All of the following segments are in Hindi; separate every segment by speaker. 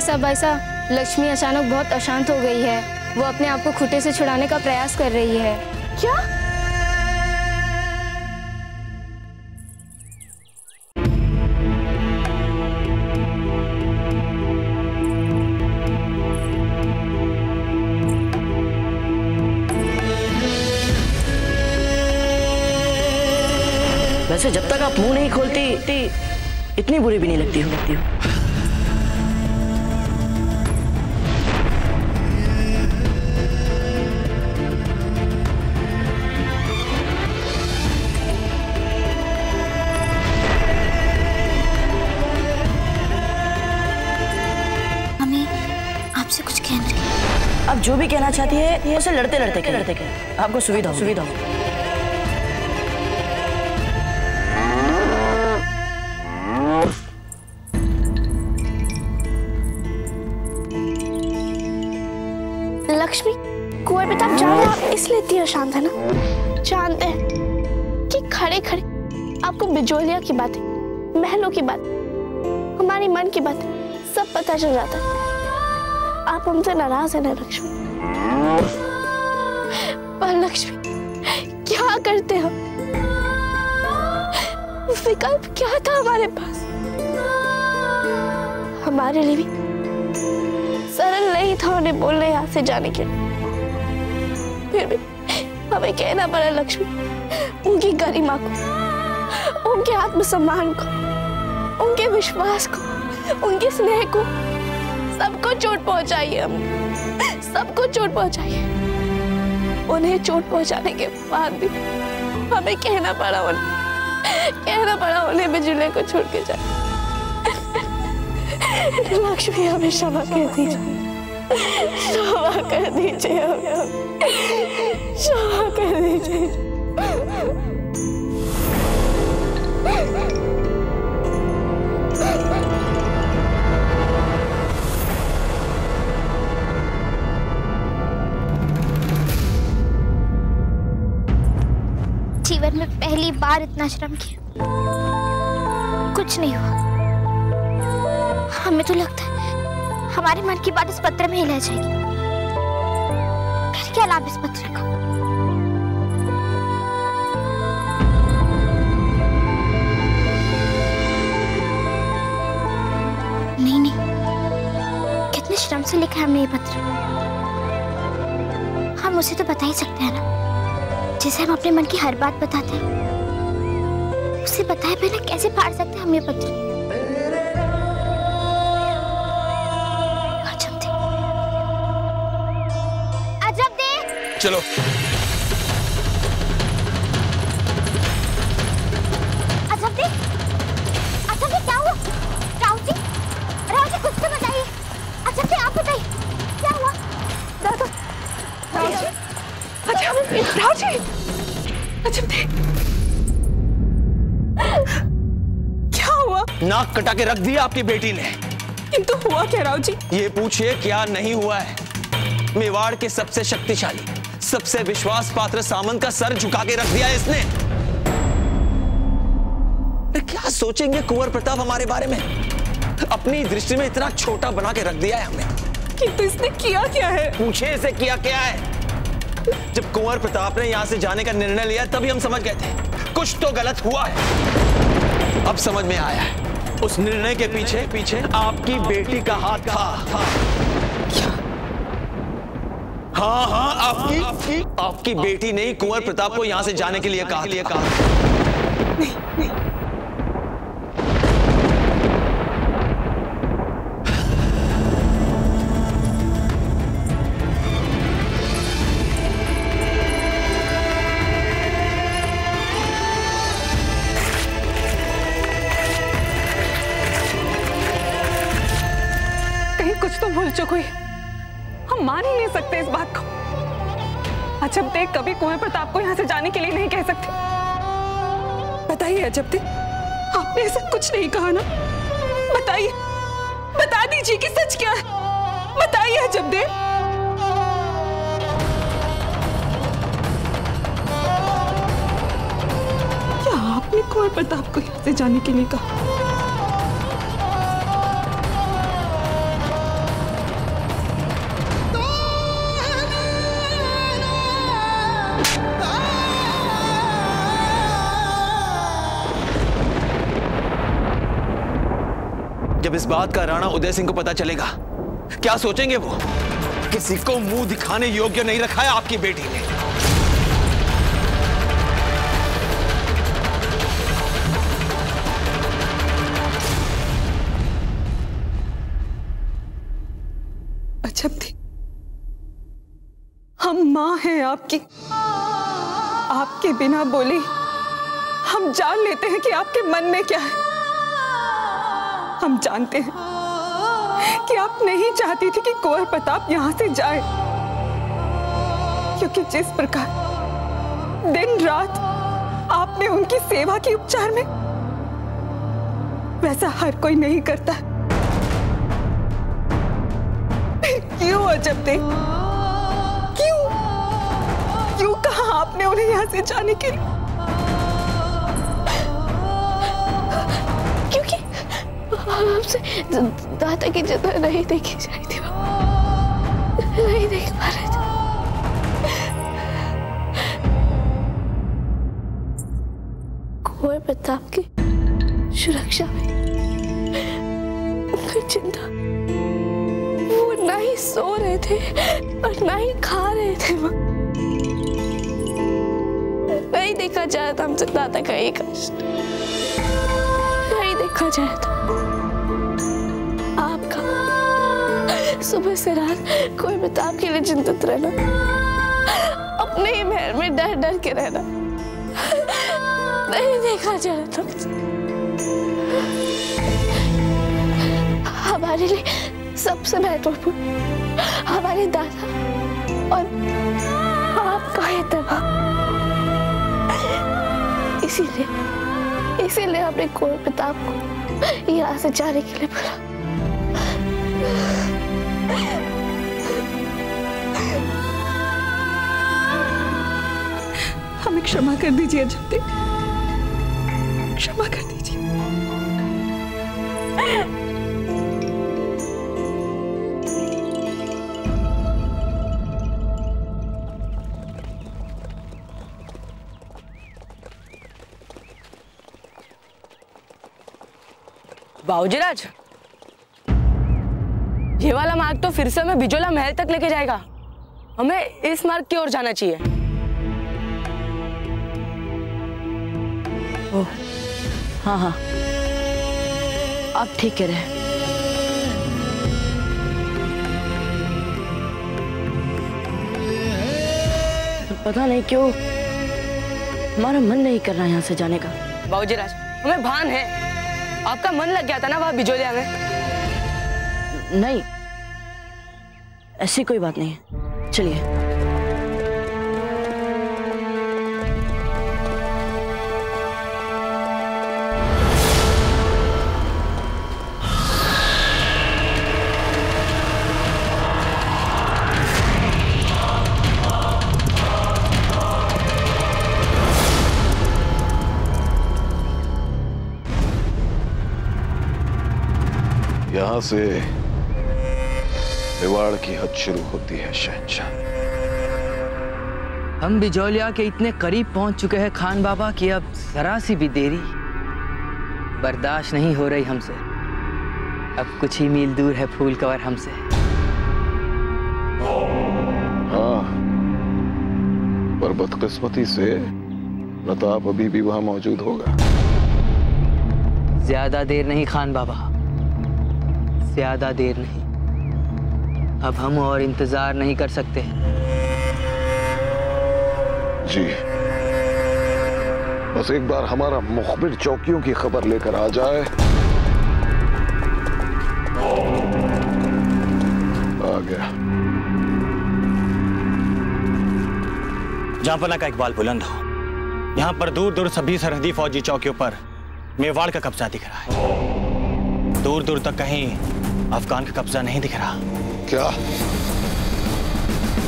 Speaker 1: भाई साहब, लक्ष्मी अचानक बहुत अशांत हो गई है। वो अपने आप को खूंटे से छुड़ाने का प्रयास कर रही है।
Speaker 2: क्या?
Speaker 3: वैसे जब तक आप मुंह नहीं खोलती इतनी बुरी भी नहीं लगती हो।
Speaker 2: हमें आपसे कुछ कहना है।
Speaker 3: आप जो भी कहना चाहती है उसे लड़ते लड़ते आपको सुविधा हो।
Speaker 2: लक्ष्मी, कुंवर प्रताप जान रहे आप इसलिए इतनी अशांत है ना। जानते हैं कि खड़े खड़े आपको बिजोलिया की बातें, महलों की बात, हमारी मन की बात सब पता चल जाता है। आप हमसे नाराज है ना लक्ष्मी? पर लक्ष्मी क्या करते हम? विकल्प क्या था हमारे पास? हमारे लिए भी सरल नहीं था उन्हें बोलने यहाँ से जाने के लिए। फिर भी हमें कहना पड़ा लक्ष्मी, उनकी गरिमा को, उनके आत्मसम्मान को, उनके विश्वास को, उनके स्नेह को, सबको चोट पहुंचाई है हमने, सबको चोट पहुंचाई है। उन्हें चोट पहुंचाने के बाद भी हमें कहना पड़ा उन्हें बिजली को छोड़ के जाए। लक्ष्मी हमें क्षमा कर दीजिए, क्षमा कर दीजिए, क्षमा कर दीजिए।
Speaker 4: जीवन में पहली बार इतना श्रम किया, कुछ नहीं हुआ। हमें तो लगता है हमारे मन की बात इस पत्र में ही रह जाएगी। फिर क्या लाभ इस पत्र का? नहीं, कितने श्रम से लिखा है हमने ये पत्र। हम उसे तो बता ही सकते हैं ना, जिसे हम अपने मन की हर बात बताते हैं। उसे बताए बिना कैसे फाड़ सकते हैं हम ये पत्र?
Speaker 5: चलो
Speaker 4: अजब दे क्या हुआ? राहुल जी कुछ तो बताइए। अजब दे आप बताइए क्या हुआ?
Speaker 2: राहुल जी, अजब दे क्या हुआ?
Speaker 5: नाक कटा के रख दिया आपकी बेटी ने।
Speaker 2: किंतु हुआ क्या राहुल जी?
Speaker 5: ये पूछिए क्या नहीं हुआ है। मेवाड़ के सबसे शक्तिशाली, सबसे विश्वास पात्र सामंत का सर झुका के रख दिया है इसने। क्या सोचेंगे कुंवर प्रताप हमारे बारे में? अपनी दृष्टि में इतना छोटा बना के रख दिया है हमें।
Speaker 2: किंतु इसने किया क्या है?
Speaker 5: पूछे इसे किया क्या है। जब कुंवर प्रताप ने यहां से जाने का निर्णय लिया तभी हम समझ गए थे कुछ तो गलत हुआ है। अब समझ में आया है उस निर्णय के पीछे आपकी बेटी का हाथ था। हाँ, आपकी बेटी ने कुंवर प्रताप को यहां से जाने के लिए कहा।
Speaker 2: नहीं। कहीं कुछ तो भूल चुकी है। हम मान ही नहीं सकते इस बात को। अजब देख कभी कुंवर प्रताप को यहाँ से जाने के लिए नहीं कह सकते। बताइए अजब देख, आपने ऐसा कुछ नहीं कहा ना? बताइए, बता दीजिए कि सच क्या है। बताइए अजब देख। क्या आपने कुंवर प्रताप को यहाँ से जाने के लिए कहा?
Speaker 5: जब इस बात का राणा उदय सिंह को पता चलेगा, क्या सोचेंगे वो? किसी को मुंह दिखाने योग्य नहीं रखा है आपकी बेटी ने।
Speaker 6: अजब थी, हम मां हैं आपकी। आपके बिना बोले हम जान लेते हैं कि आपके मन में क्या है। हम जानते हैं कि आप नहीं चाहती थी कि कुंवर प्रताप यहां से जाए, क्योंकि जिस प्रकार दिन रात आपने उनकी सेवा की उपचार में, वैसा हर कोई नहीं करता। क्यों अजब थे? क्यों कहा आपने उन्हें यहां से जाने के लिए?
Speaker 2: क्योंकि आपसे दादा की जगह नहीं देखी जाती थी, नहीं देख पा रहे थे। कुंवर प्रताप की सुरक्षा में उनकी चिंता, वो ना ही सो रहे थे और ना ही खा रहे थे। नहीं देखा जाए था हमसे दादा का ये कष्ट, नहीं देखा जाए था आपका सुबह से रात कोई प्रताप के लिए चिंतित रहना, अपने ही महल में डर डर के रहना, नहीं देखा जाए था। हमारे लिए सबसे महत्वपूर्ण हमारे दादा और आपका एतबार। इसीलिए हमने कुंवर प्रताप को यहाँ से जाने के लिए बोला।
Speaker 6: हमें क्षमा कर दीजिए अजब देव, क्षमा कर दीजिए।
Speaker 3: बाबूजीराज, ये वाला मार्ग तो फिर से हमें बिजोला महल तक लेके जाएगा। हमें इस मार्ग की ओर जाना चाहिए। ओह, हाँ हाँ, आप ठीक कह रहे हैं। पता नहीं क्यों हमारा मन नहीं कर रहा यहाँ से जाने का। बाबूजीराज, हमें भान है आपका मन लग गया था ना वहां बिजोलिया में। नहीं, ऐसी कोई बात नहीं है, चलिए।
Speaker 7: यहां से मेवाड़ की हद शुरू होती है शहंशाह।
Speaker 8: हम बिजौलिया के इतने करीब पहुंच चुके हैं खान बाबा कि अब जरा सी भी देरी बर्दाश्त नहीं हो रही हमसे। अब कुछ ही मील दूर है फूल कंवर हमसे।
Speaker 7: हाँ, पर बदकिस्मती से प्रताप अभी भी वहां मौजूद होगा।
Speaker 8: ज्यादा देर नहीं खान बाबा, ज्यादा देर नहीं। अब हम और इंतजार नहीं कर सकते।
Speaker 7: जी, बस एक बार हमारा मुखबिर चौकियों की खबर लेकर आ जाए। आ गया।
Speaker 9: जहांपना का इकबाल बुलंद हो, यहाँ पर दूर दूर सभी सरहदी फौजी चौकियों पर मेवाड़ का कब्जा दिख रहा है। दूर दूर तक कहीं अफगान का कब्जा नहीं दिख रहा।
Speaker 7: क्या?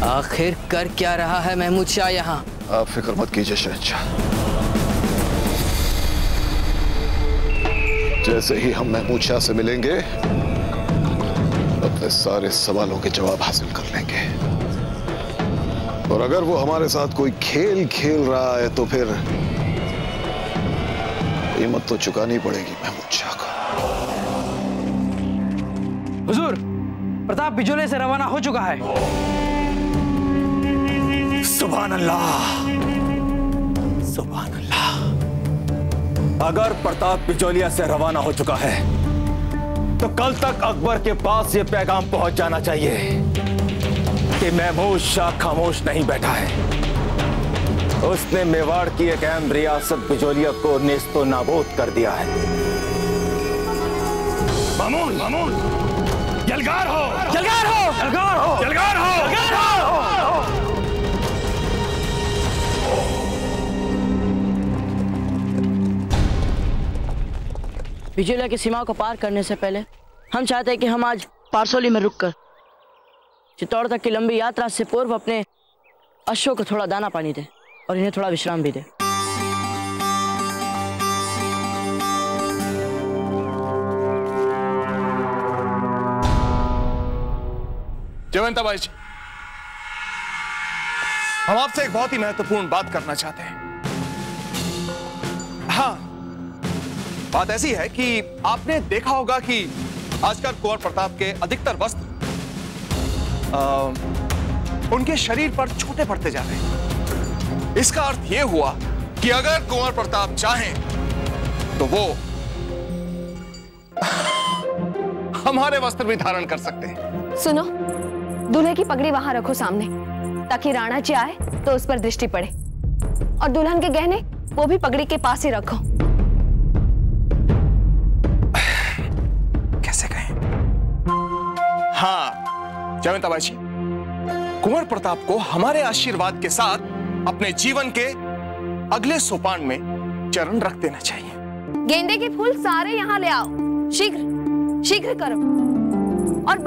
Speaker 8: आखिर कर क्या रहा है महमूद शाह यहाँ?
Speaker 7: आप फिक्र मत कीजिए शहंशाह, जैसे ही हम महमूद शाह से मिलेंगे अपने सारे सवालों के जवाब हासिल कर लेंगे। और अगर वो हमारे साथ कोई खेल खेल रहा है तो फिर कीमत तो चुकानी पड़ेगी महमूद शाह को।
Speaker 8: हुजूर, प्रताप बिजोले से रवाना हो चुका है।
Speaker 5: सुभान अल्लाह, सुभान अल्लाह। अगर प्रताप बिजोलिया से रवाना हो चुका है तो कल तक अकबर के पास यह पैगाम पहुंच जाना चाहिए कि महमूद शाह खामोश नहीं बैठा है। उसने मेवाड़ की एक अहम रियासत बिजोलिया को नेस्तो नाबूद कर दिया है। मामून, मामून, यलगार हो, यलगार हो, यलगार हो, यलगार हो, यलगार हो।
Speaker 3: बिजोलिया की सीमा को पार करने से पहले हम चाहते हैं कि हम आज पारसोली में रुककर चित्तौड़ तक की लंबी यात्रा से पूर्व अपने अश्वों को थोड़ा दाना पानी दें और इन्हें थोड़ा विश्राम भी दें।
Speaker 10: जयवंताबाई जी, हम आपसे एक बहुत ही महत्वपूर्ण बात करना चाहते हैं। हाँ, बात ऐसी है कि आपने देखा होगा कि आजकल कुंवर प्रताप के अधिकतर वस्त्र उनके शरीर पर छोटे पड़ते जा रहे हैं। इसका अर्थ यह हुआ कि अगर कुंवर प्रताप चाहें तो वो हमारे वस्त्र भी धारण कर सकते हैं।
Speaker 11: सुनो, दूल्हे की पगड़ी वहां रखो सामने, ताकि राणा जी आए तो उस पर दृष्टि पड़े। और दुल्हन के गहने वो भी पगड़ी के पास ही रखो।
Speaker 10: कैसे कहें? हाँ जयवंताबाई जी, कुंवर प्रताप को हमारे आशीर्वाद के साथ अपने जीवन के अगले सोपान में चरण रख देना चाहिए।
Speaker 11: गेंदे के फूल सारे यहाँ ले आओ, शीघ्र शीघ्र करो। और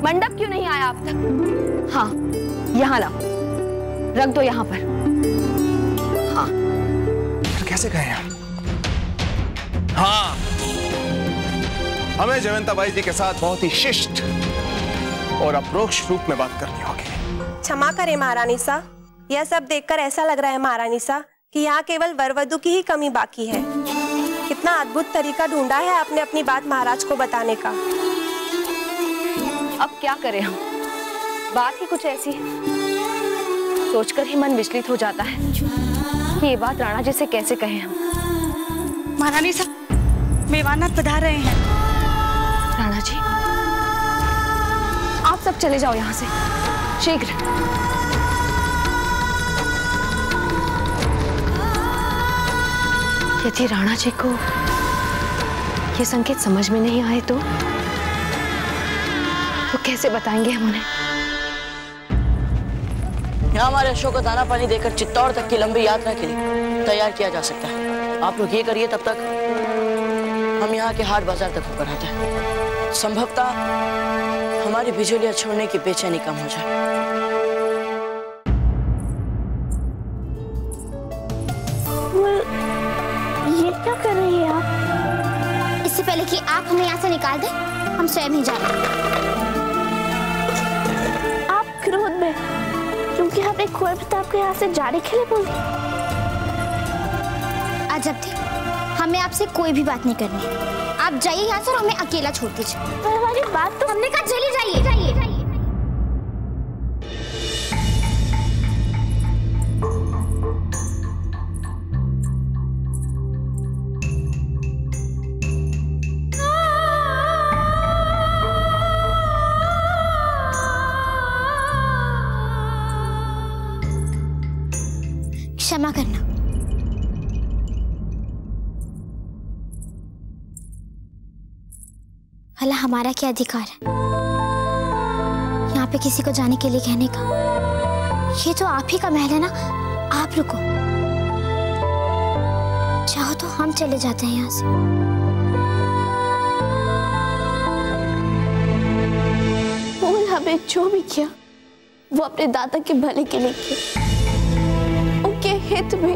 Speaker 11: मंडप क्यों नहीं आया अब तक? हाँ, यहाँ लाओ, रख दो यहाँ पर। हाँ,
Speaker 10: फिर कैसे कहें हम? हाँ, हमें जयवंताबाई जी के साथ बहुत ही शिष्ट और अप्रोक्ष रूप में बात करनी होगी।
Speaker 12: क्षमा करें महारानी सा, यह सब देखकर ऐसा लग रहा है महारानी सा कि यहाँ केवल वरवधु की ही कमी बाकी है। कितना अद्भुत तरीका ढूंढा है आपने अपनी बात महाराज को बताने का।
Speaker 11: अब क्या करें हम, बात ही कुछ ऐसी है। सोचकर ही मन विचलित हो जाता है कि ये बात राणा जी से कैसे कहें हम।
Speaker 13: महारानी साहब, मेवानाथ पधार रहे हैं।
Speaker 11: राणा जी, आप सब चले जाओ यहाँ से शीघ्र। यदि राणा जी को ये संकेत समझ में नहीं आए तो कैसे बताएंगे हम उन्हें?
Speaker 3: यहाँ हमारे अशोक को दाना पानी देकर चित्तौड़ तक की लंबी यात्रा के लिए तैयार किया जा सकता है। आप लोग ये करिए, तब तक हम यहाँ के हाट बाजार तक होकर आते हैं। संभवतः हमारी बिजोलिया छोड़ने की बेचैनी कम हो जाए।
Speaker 4: ये क्या कर रही है आप? इससे पहले कि आप हमें यहाँ से निकाल दें, हम स्वयं ही जा रहे हैं।
Speaker 2: आप क्रोध में, क्योंकि आपने कुंवर प्रताप को यहाँ से जाने के लिए बोल दिया।
Speaker 4: अजब थी, हमें आपसे कोई भी बात नहीं करनी है। आप जाइए यहाँ से और हमें अकेला छोड़ दीजिए।
Speaker 2: हमारी बात तो
Speaker 4: हमने कहा चली जाइए, जाइए। क्षमा करना। भला हमारा क्या अधिकार है यहाँ पे किसी को जाने के लिए कहने का? ये तो आप ही का महल है ना, आप रुको। चाहो तो हम चले जाते हैं यहाँ से।
Speaker 2: हमें जो भी किया वो अपने दादा के भले के लिए किया। उनके हित में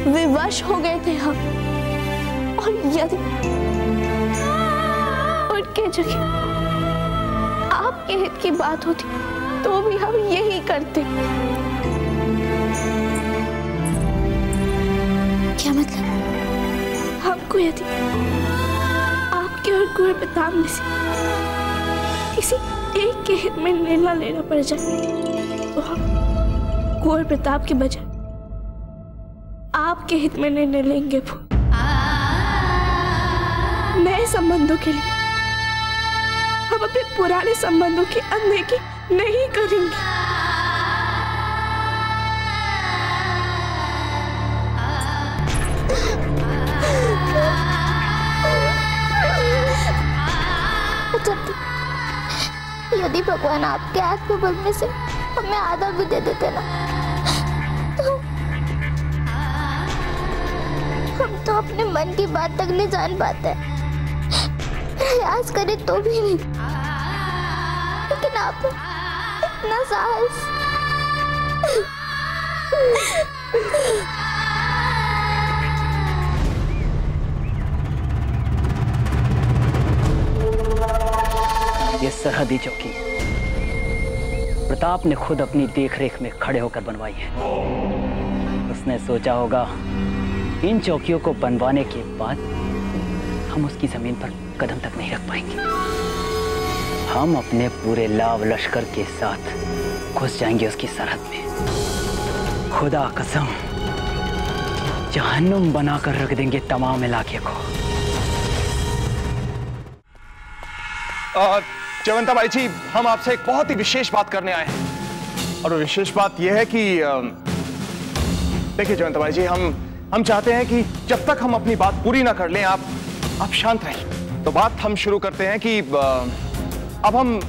Speaker 2: विवश हो गए थे हम, और यदि उनके जगह आपके हित की बात होती तो भी हम यही करते।
Speaker 4: क्या मतलब?
Speaker 2: हमको यदि आपके और कुंवर प्रताप में से किसी एक के हित में निर्णय लेना पड़ जाए तो हम कुंवर प्रताप के बजाय आपके हित में निर्णय लेंगे। फूल, नए संबंधों के लिए हम अपने पुराने संबंधों की अनदेखी नहीं करेंगे।
Speaker 4: यदि भगवान आपके आत्मबल में से हमें आधा भी दे देते ना, तो हम तो अपने मन की बात तक नहीं जान पाते, प्रयास करें तो भी नहीं। लेकिन आप इतना साहस।
Speaker 8: ये सरहदी चौकी प्रताप ने खुद अपनी देखरेख में खड़े होकर बनवाई है। उसने सोचा होगा इन चौकियों को बनवाने के बाद हम उसकी जमीन पर कदम तक नहीं रख पाएंगे। हम अपने पूरे लाव लश्कर के साथ घुस जाएंगे उसकी सरहद में। खुदा कसम जहन्नुम बनाकर रख देंगे तमाम इलाके को।
Speaker 10: जयवंता बाई जी, हम आपसे एक बहुत ही विशेष बात करने आए हैं और वो विशेष बात यह है कि देखिए जयवंता बाई जी, हम चाहते हैं कि जब तक हम अपनी बात पूरी ना कर लें आप शांत रहें। तो बात हम शुरू करते हैं कि अब हम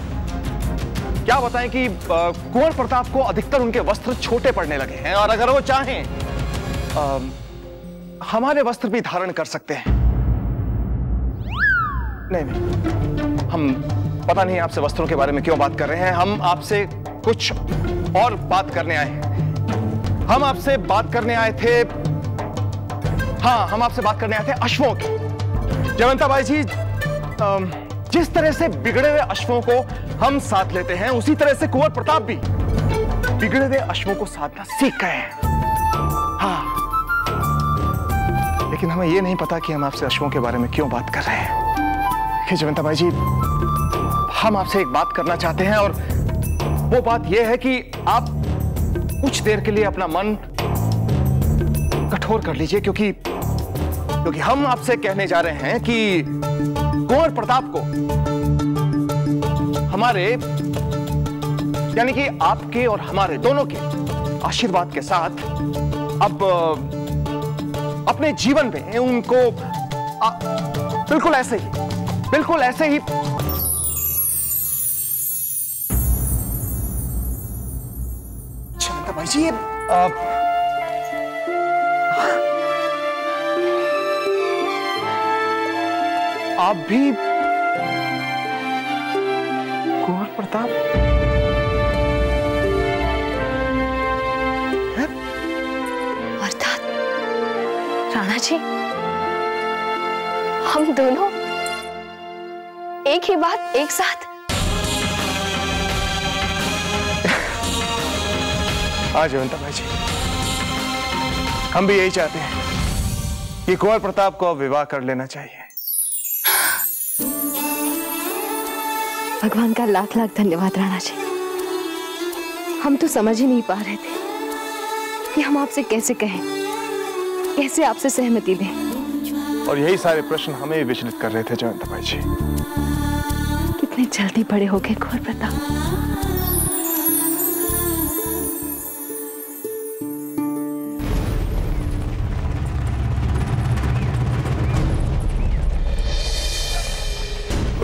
Speaker 10: क्या बताएं कि कुंवर प्रताप को अधिकतर उनके वस्त्र छोटे पड़ने लगे हैं और अगर वो चाहें हमारे वस्त्र भी धारण कर सकते हैं। नहीं, हम पता नहीं आपसे वस्त्रों के बारे में क्यों बात कर रहे हैं। हम आपसे कुछ और बात करने आए हैं। हम आपसे बात करने आए थे, हाँ, हम आपसे बात करने आए थे अश्वों की। जयवंता बाई जी, जिस तरह से बिगड़े हुए अश्वों को हम साथ लेते हैं, उसी तरह से कुंवर प्रताप भी बिगड़े हुए अश्वों को साधना सीख गए हैं। हाँ, लेकिन हमें यह नहीं पता कि हम आपसे अश्वों के बारे में क्यों बात कर रहे हैं। देखिए जयवंता बाई जी, हम आपसे एक बात करना चाहते हैं और वो बात यह है कि आप कुछ देर के लिए अपना मन कठोर कर लीजिए, क्योंकि हम आपसे कहने जा रहे हैं कि कुंवर प्रताप को हमारे, यानी कि आपके और हमारे दोनों के आशीर्वाद के साथ अब अपने जीवन में उनको बिल्कुल ऐसे ही जयवंता बाई जी, आप भी कुंवर प्रताप?
Speaker 2: अर्थात राणा जी, हम दोनों एक ही बात एक साथ।
Speaker 10: हाँ जयवंता बाई जी, हम भी यही चाहते हैं कि कुंवर प्रताप को अब विवाह कर लेना चाहिए।
Speaker 11: भगवान का लाख लाख धन्यवाद राणा जी। हम तो समझ ही नहीं पा रहे थे कि हम आपसे कैसे कहें, कैसे आपसे सहमति दें।
Speaker 10: और यही सारे प्रश्न हमें भी विचलित कर रहे थे जयवंता बाई जी।
Speaker 11: कितने जल्दी बड़े हो गए कुंवर प्रताप।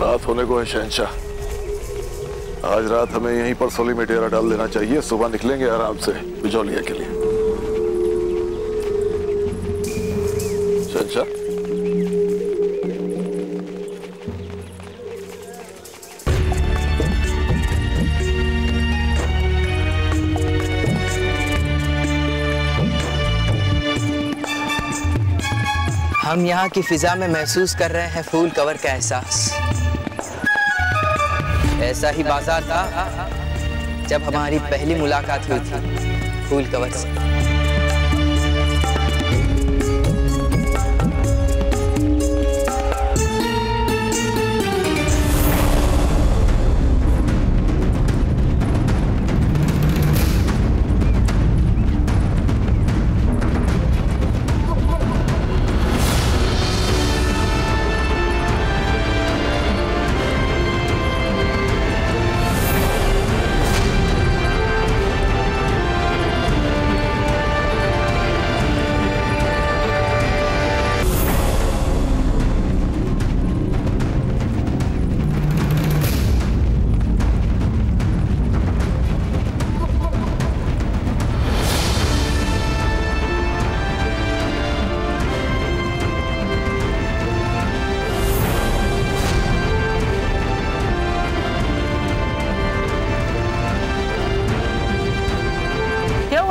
Speaker 7: रात होने को है शहंशाह। आज रात हमें यहीं पर सोली में डेरा डाल देना चाहिए। सुबह निकलेंगे आराम से बिजौलिया के लिए। शहंशाह,
Speaker 8: हम यहाँ की फिजा में महसूस कर रहे हैं फूल कवर का एहसास। ऐसा ही बाजार था जब हमारी पहली मुलाकात हुई थी फूल कवर से।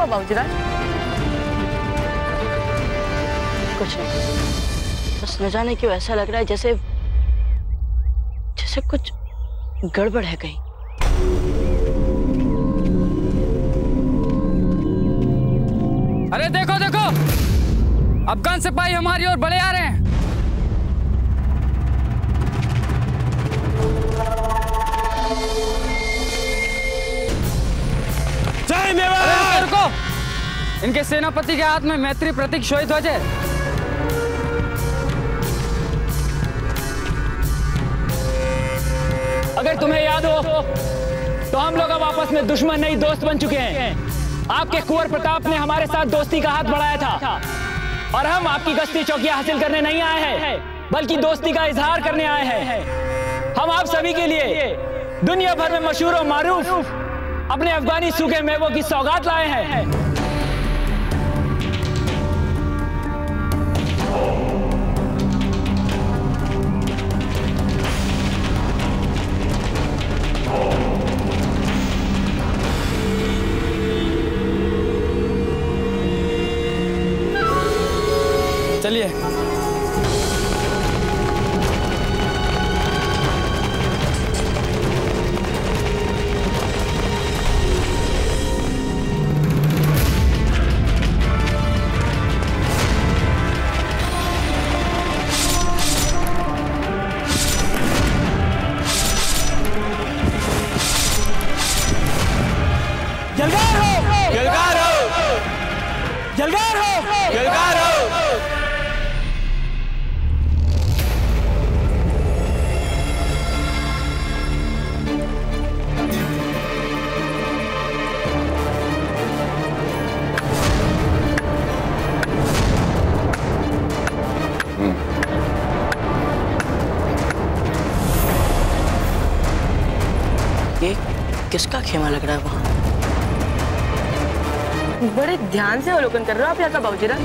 Speaker 3: बाबूजीराज? कुछ नहीं, बस न जाने क्यों ऐसा लग रहा है जैसे जैसे कुछ गड़बड़ है कहीं।
Speaker 14: अरे देखो देखो, अफगान सिपाही हमारी ओर बढ़े आ रहे हैं।
Speaker 5: जय मेवाड़!
Speaker 14: रुको, इनके सेनापति के हाथ में मैत्री प्रतीक शोभित ध्वज है।
Speaker 8: अगर तुम्हें याद हो तो हम लोग अब आपस में दुश्मन नहीं दोस्त बन चुके हैं। आपके कुंवर प्रताप ने हमारे साथ दोस्ती का हाथ बढ़ाया था और हम आपकी गश्ती चौकियां हासिल करने नहीं आए हैं, बल्कि दोस्ती का इजहार करने आए हैं। हम आप सभी के लिए दुनिया भर में मशहूर और मारूफ अपने अफगानी सूखे मेवों की सौगात लाए हैं।
Speaker 14: चलिए।
Speaker 8: जलगार हो!
Speaker 5: जलगार हो!
Speaker 8: जलगार हो!
Speaker 5: जलगार हो!
Speaker 3: ये किसका खेमा लग रहा है वहां?
Speaker 15: बड़े ध्यान से अवलोकन कर रहे हो आप यहाँ का बाबूजीराज।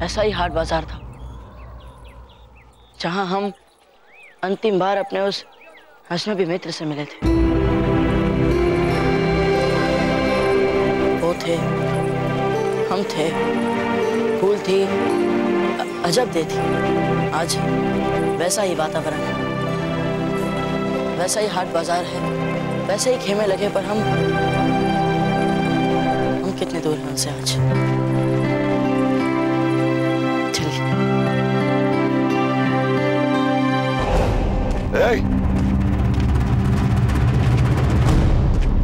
Speaker 3: ऐसा ही हाट बाजार था जहां हम अंतिम बार अपने उस अजनबी मित्र से मिले थे। वो थे, हम थे, फूल थी, अजब दे थी। आज वैसा ही वातावरण है, वैसा ही हाट बाजार है, वैसे ही खेमे लगे, पर हम कितने दूर हैं उनसे आज। चलिए।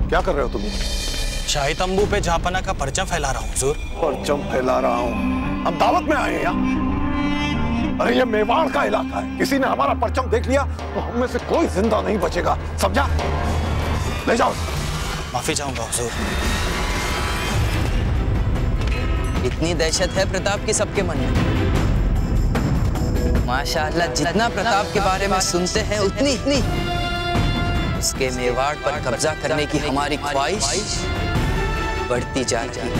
Speaker 7: क्या कर रहे हो तुम?
Speaker 9: शाही तंबू पे जापना का परचम फैला रहा हूँ हुजूर।
Speaker 7: परचम फैला रहा हूँ? हम दावत में आए हैं यहाँ। अरे ये मेवाड़ का इलाका है, किसी ने हमारा परचम देख लिया तो हम में से कोई जिंदा नहीं बचेगा, समझा? ले जाओ।
Speaker 9: माफी चाहूंगा हुजूर।
Speaker 16: इतनी दहशत है प्रताप की सबके मन में। माशाअल्लाह, जितना प्रताप के बारे में सुनते हैं उतनी उसके मेवाड़ पर कब्जा करने की हमारी ख्वाहिश बढ़ती जा रही है।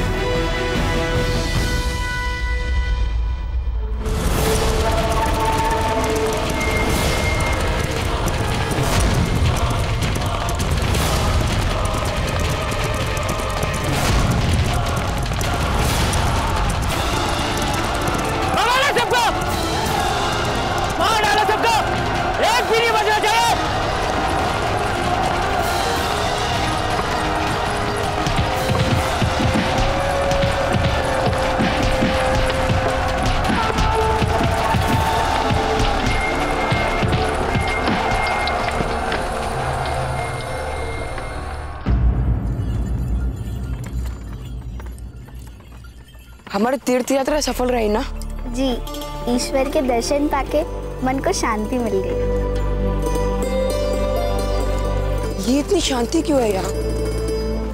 Speaker 15: हमारी तीर्थ यात्रा सफल रही ना?
Speaker 4: जी, ईश्वर के दर्शन पाके मन को शांति मिल गई।
Speaker 15: ये इतनी शांति क्यों है यहाँ?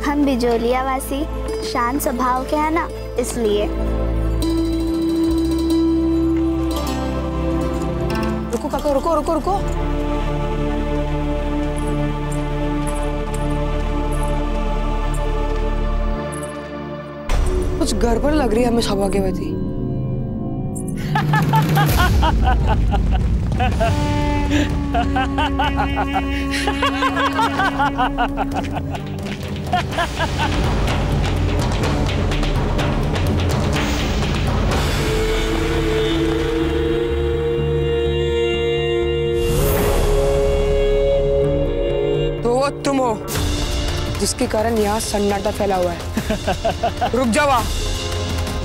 Speaker 4: हम बिजोलिया वासी शांत स्वभाव के हैं ना, इसलिए।
Speaker 15: रुको काका, रुको रुको रुको। कुछ गड़बड़ लग रही है हमें सौभाग्यवती। तो वो तुम हो जिसके कारण यहाँ सन्नाटा फैला हुआ है। रुक जाओ,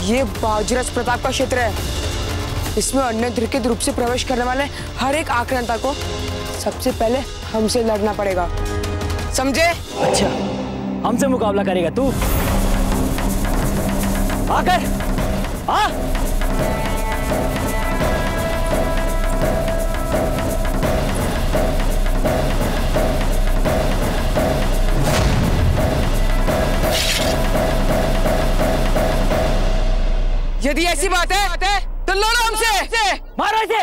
Speaker 15: ये बाजीराज प्रताप का क्षेत्र है। इसमें अनधिकृत रूप से प्रवेश करने वाले हर एक आक्रांता को सबसे पहले हमसे लड़ना पड़ेगा, समझे?
Speaker 8: अच्छा, हमसे मुकाबला करेगा तू? आकर आ।
Speaker 15: यदि ऐसी बात है तो लड़ो हमसे,
Speaker 8: मारो इसे।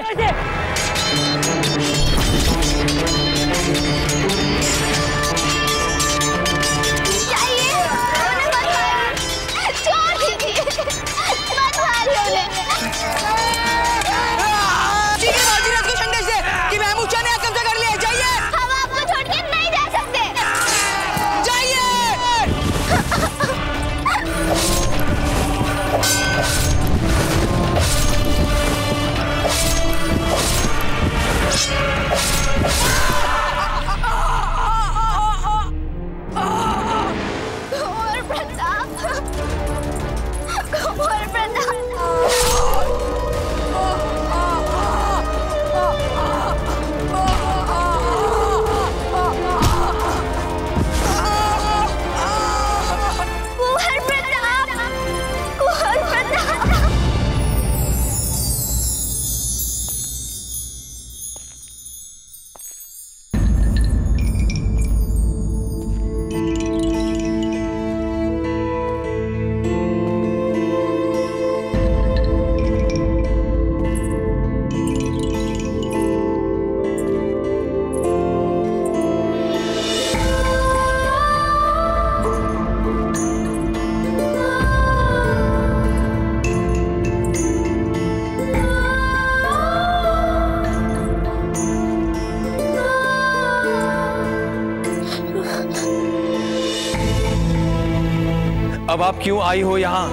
Speaker 5: अब आप क्यों आई हो यहाँ?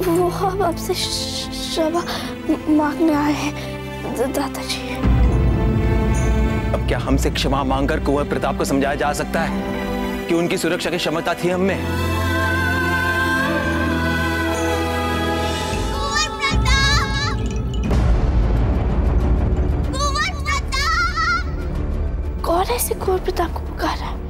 Speaker 2: वो हम आपसे क्षमा मांगने आए हैं दादाजी।
Speaker 5: अब क्या हमसे क्षमा मांगकर कुंवर प्रताप को समझाया जा सकता है कि उनकी सुरक्षा की क्षमता थी हम में?
Speaker 2: कौन ऐसे कुंवर प्रताप को पुकारा है?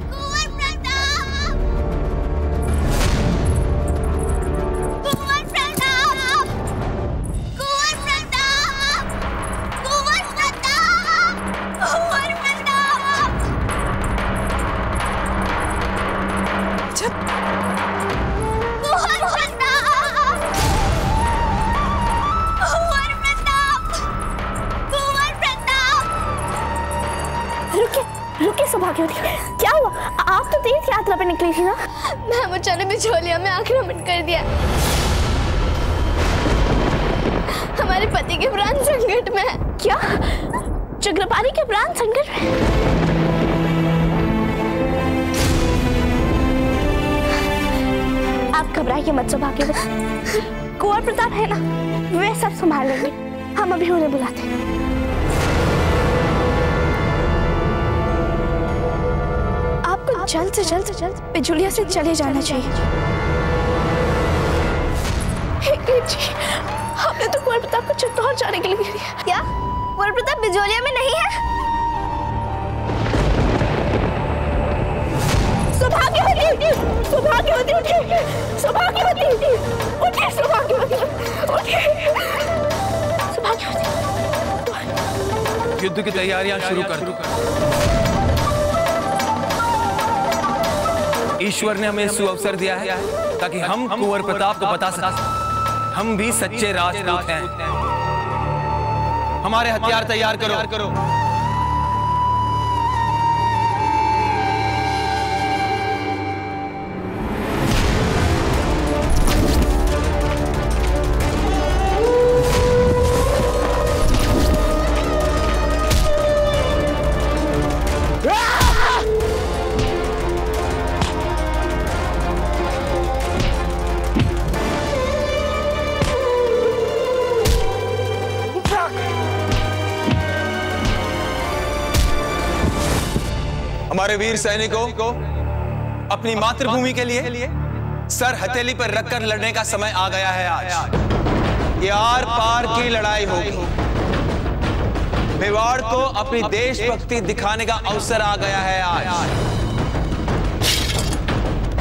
Speaker 2: रुके सौभाग्यवती, क्या हुआ? आप तो तीर्थ यात्रा पर निकली थी ना?
Speaker 1: महमूद ने बिचौलिया में आक्रमण कर दिया। हमारे पति के प्राण संकट में है।
Speaker 2: क्या? चक्रपाणी के प्राण संकट में? आप घबराइए मत सौभाग्यवती, कुंवर प्रताप है ना, वे सब संभाल लेंगे। हम अभी उन्हें बुलाते हैं। जल्द से जल्द बिजुलिया से चले जाना चाहिए। जी, हमने तो कुंवर प्रताप को चित्तौड़ जाने के लिए दिया।
Speaker 1: क्या कुंवर प्रताप बिजोलिया में नहीं है?
Speaker 2: सौभाग्यवती, सौभाग्यवती उठिए, सौभाग्यवती उठिए, सौभाग्यवती उठिए, सौभाग्यवती।
Speaker 5: युद्ध की तैयारियां शुरू कर दो। ईश्वर ने हमें सुअवसर दिया है ताकि हम कुंवर प्रताप को बता सकें हम भी सच्चे राजपूत हैं। हमारे हथियार तैयार करो। हमारे वीर सैनिकों को अपनी मातृभूमि के लिए सर हथेली पर रखकर लड़ने का समय आ गया है। आज ये आर पार की लड़ाई होगी। मेवाड़ को अपनी देशभक्ति दिखाने का अवसर आ गया है आज।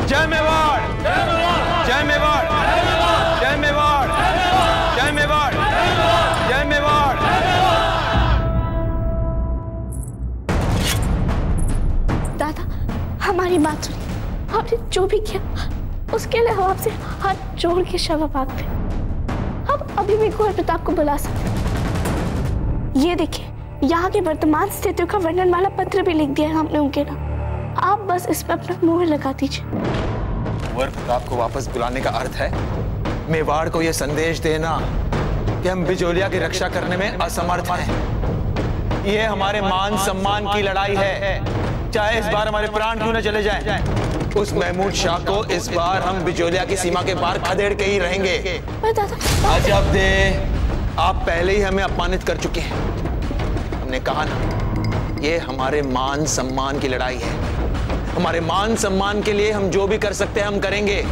Speaker 5: जय मेवाड़, जय मेवाड़, जय मेवाड़, जय मेवाड़, जय मेवाड़।
Speaker 2: दादा, हमारी बात सुनिए। आपने जो भी किया उसके लिए हम आपसे हाथ जोड़ के क्षमा मांगते हैं। हम अभी भी कुंवर प्रताप को बुला सकते हैं। ये देखिए, यहाँ की वर्तमान स्थितियों का वर्णन वाला पत्र भी लिख दिया है हमने उनके नाम। आप बस इस पर अपना मुहर लगा दीजिए।
Speaker 5: कुंवर प्रताप को वापस बुलाने का अर्थ है मेवाड़ को यह संदेश देना कि हम बिजोलिया की रक्षा करने में असमर्थ हैं। यह हमारे मान सम्मान की लड़ाई है, चाहे इस बार हमारे प्राण क्यों न चले जाएं। उस महमूद शाह को इस बार हम बिजोलिया की सीमा के पार खदेड़ के ही रहेंगे। अजब दे, आप पहले ही हमें अपमानित कर चुके हैं। हमने कहा ना, ये हमारे मान सम्मान की लड़ाई है। हमारे मान सम्मान के लिए हम जो भी कर सकते हैं हम करेंगे।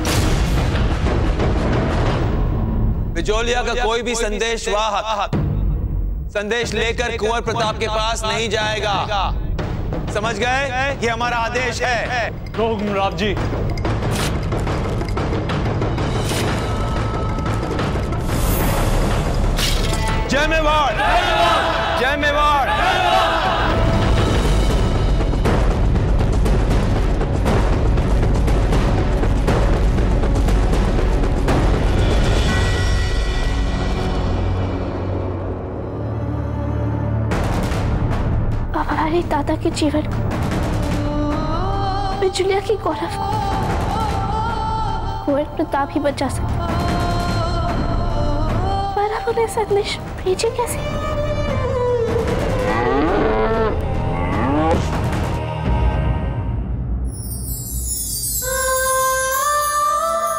Speaker 5: बिजोलिया का कोई भी संदेश वाहक संदेश लेकर कुंवर प्रताप के पास नहीं जाएगा। समझ गए? ये हमारा आदेश है।
Speaker 9: राव जी।
Speaker 5: जय मेवाड़, जय मेवाड़।
Speaker 2: हमारे दादा के जीवन को, बिजोलिया की गौरव को कुंवर प्रताप ही बचा सकते, पर अब उन्हें संदेश भेजे कैसे?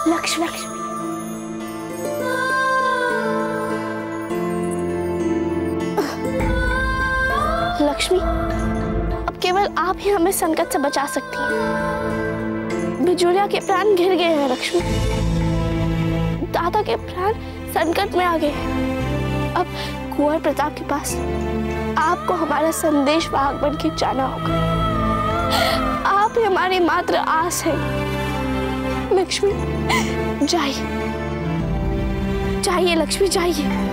Speaker 2: लक्ष्मी, लक्ष्मी, अब केवल आप ही हमें संकट से बचा सकती हैं। बिजोलिया के प्राण घिर गए हैं लक्ष्मी। दादा के प्राण संकट में आ गए हैं। अब कुंवर प्रताप के पास आपको हमारा संदेश वाहक बन के जाना होगा। आप ही हमारी मात्र आस है। लक्ष्मी, जाइए, जाइए लक्ष्मी, जाइए।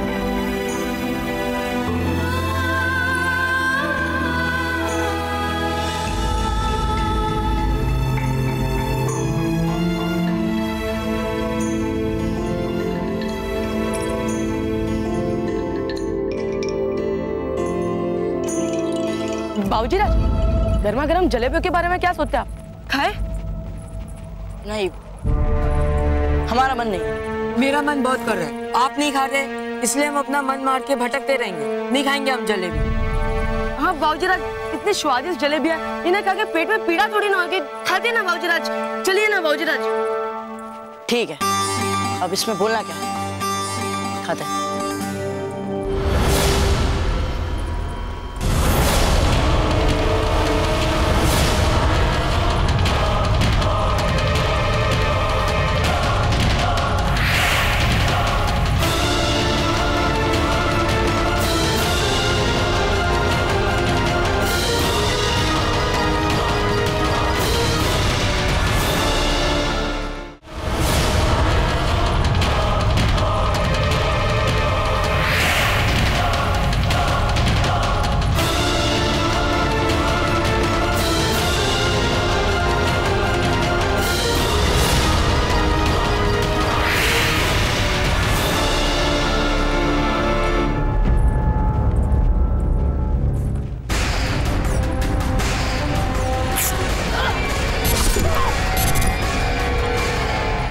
Speaker 3: बाबूजी राज, गर्मा गर्म जलेबियों के बारे में क्या सोचते हैं आप?
Speaker 15: खाए?
Speaker 3: नहीं, हमारा मन नहीं।
Speaker 15: मेरा मन बहुत कर रहा है। आप नहीं खा रहे, इसलिए हम अपना मन मार के भटकते रहेंगे। नहीं खाएंगे हम जलेबी।
Speaker 3: हाँ बाबूजी राज, इतनी स्वादिष्ट जलेबियां, इन्हें खा के पेट में पीड़ा थोड़ी ना होगी। खाते ना बाबूजी राज, चलिए ना बाबूजी राज। ठीक है, अब इसमें बोलना क्या है? खाते हैं।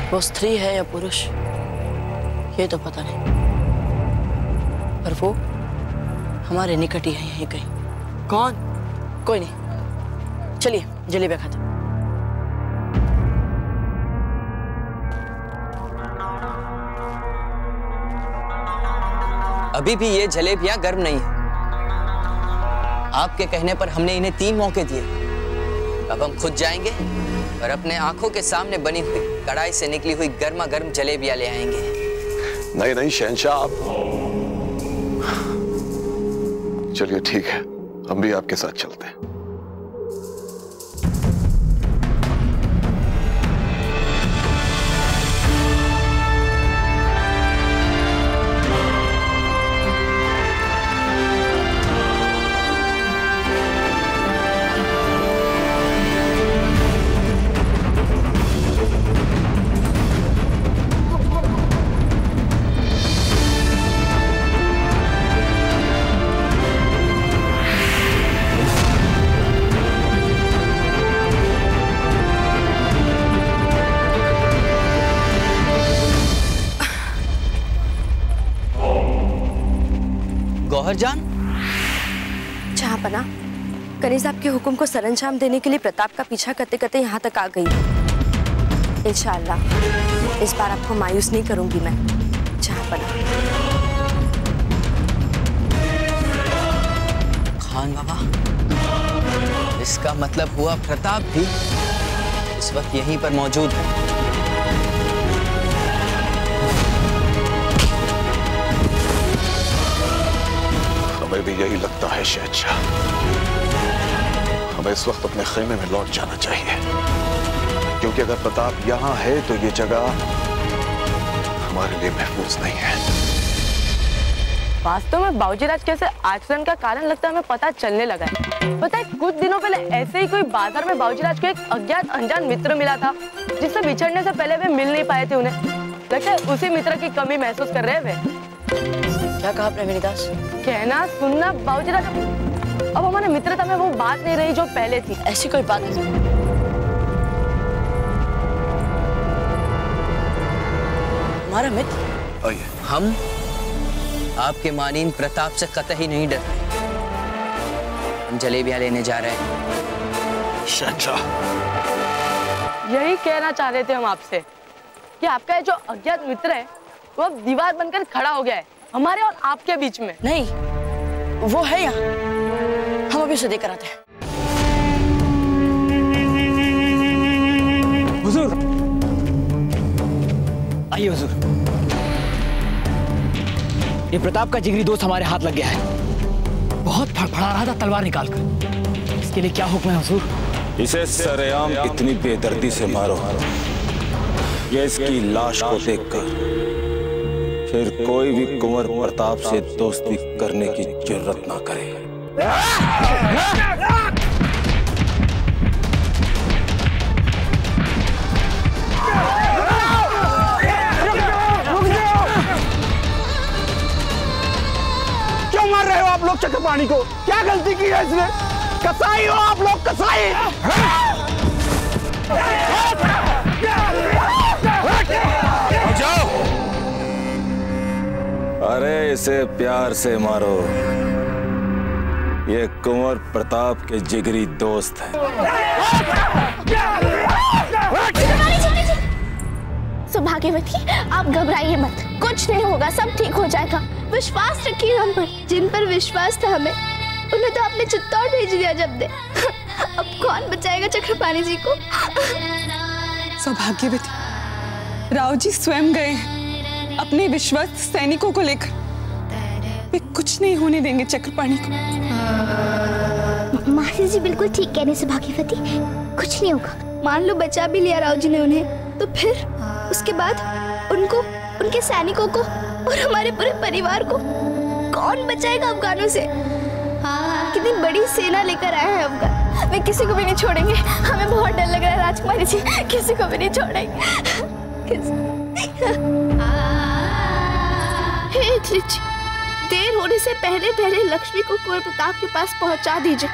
Speaker 3: वो स्त्री है या पुरुष ये तो पता नहीं, पर वो हमारे निकट ही है यहीं कहीं।
Speaker 15: कौन?
Speaker 3: कोई नहीं, चलिए जलेबियां खाते।
Speaker 16: अभी भी ये जलेबियां गर्म नहीं है। आपके कहने पर हमने इन्हें 3 मौके दिए, अब हम खुद जाएंगे और अपने आंखों के सामने बनी हुई कढ़ाई से निकली हुई गर्मा गर्म जलेबियां ले आएंगे।
Speaker 7: नहीं नहीं शहंशाह, आप चलिए ठीक है, हम भी आपके साथ चलते हैं।
Speaker 16: गौहरजान,
Speaker 2: जहांपना, कनीज आपके हुक्म को सरंजाम देने के लिए प्रताप का पीछा करते करते यहाँ तक आ गई। इंशाअल्लाह इस बार आपको मायूस नहीं करूंगी मैं, जहांपना।
Speaker 16: खान बाबा, इसका मतलब हुआ प्रताप भी इस वक्त यहीं पर मौजूद है।
Speaker 7: हमें भी यही लगता है शहंशाह। हमें इस वक्त अपने खेमे में लौट जाना चाहिए, क्योंकि अगर प्रताप यहाँ है तो ये जगह हमारे लिए महफूज नहीं है।
Speaker 3: वास्तव में बाबूजीराज कैसे आचरण का कारण लगता है हमें पता चलने लगा है। पता है, कुछ दिनों पहले ऐसे ही कोई बाजार में बाबूजीराज को एक अज्ञात अनजान मित्र मिला था, जिससे बिछड़ने से पहले वे मिल नहीं पाए थे। उन्हें लगता है उसी मित्र की कमी महसूस कर रहे हैं वे।
Speaker 2: क्या कहा आपने विनीदास?
Speaker 3: कहना सुनना बाबूजीराज, अब हमारे मित्रता में वो बात नहीं रही जो पहले थी।
Speaker 2: ऐसी कोई बात नहीं। हमारा मित्र?
Speaker 16: हम आपके मानीन प्रताप से कतई नहीं डरते। हम जलेबियां लेने जा रहे हैं।
Speaker 7: शहंशाह,
Speaker 3: यही कहना चाह रहे थे हम आपसे कि आपका ये जो अज्ञात मित्र है वो अब दीवार बनकर खड़ा हो गया है हमारे और आपके बीच में।
Speaker 2: नहीं, वो है यहाँ, हम अभी उसे देकर आते हैं।
Speaker 8: हुजूर, आइए हुजूर। ये प्रताप का जिगरी दोस्त हमारे हाथ लग गया है। बहुत फड़फड़ा रहा था तलवार निकालकर। इसके लिए क्या हुक्म है हुजूर?
Speaker 17: इसे सरेआम इतनी बेदर्दी से मारो, ये इसकी लाश को देखकर फिर कोई भी कुंवर प्रताप से दोस्ती करने की जरूरत ना करे।
Speaker 18: क्यों मार रहे हो आप लोग चक्रपाणी को? क्या गलती की है इसने? कसाई हो आप लोग, कसाई।
Speaker 17: जाओ, अरे इसे प्यार से मारो, ये कुंवर प्रताप के जिगरी दोस्त है।
Speaker 4: सौभाग्यवती, आप घबराइए मत, कुछ नहीं होगा, सब ठीक हो जाएगा। विश्वास रखिए हम पर। जिन पर विश्वास था हमें, उन्हें तो आपने चित्तौड़ भेज दिया जब दे। अब कौन बचाएगा चक्रपाणी जी को?
Speaker 6: सौभाग्यवती, राव जी स्वयं गए अपने विश्वस्त सैनिकों को लेकर। वे कुछ नहीं होने देंगे चक्रपाणी को।
Speaker 4: मासी जी बिल्कुल ठीक कह रहे सौभाग्यवती, कुछ नहीं होगा। मान लो बचा भी लिया राव जी ने उन्हें, तो फिर उसके बाद उनको, उनके सैनिकों को और हमारे पूरे परिवार को कौन बचाएगा अफगानों से? कितनी बड़ी सेना लेकर आए हैं अफगान, वे किसी को भी नहीं छोड़ेंगे। हमें बहुत डर लग रहा है राजकुमारी जी, किसी को भी नहीं छोड़ेंगे। हे त्रिची, देर होने से पहले पहले लक्ष्मी को कुंवर प्रताप के पास पहुंचा दीजिए।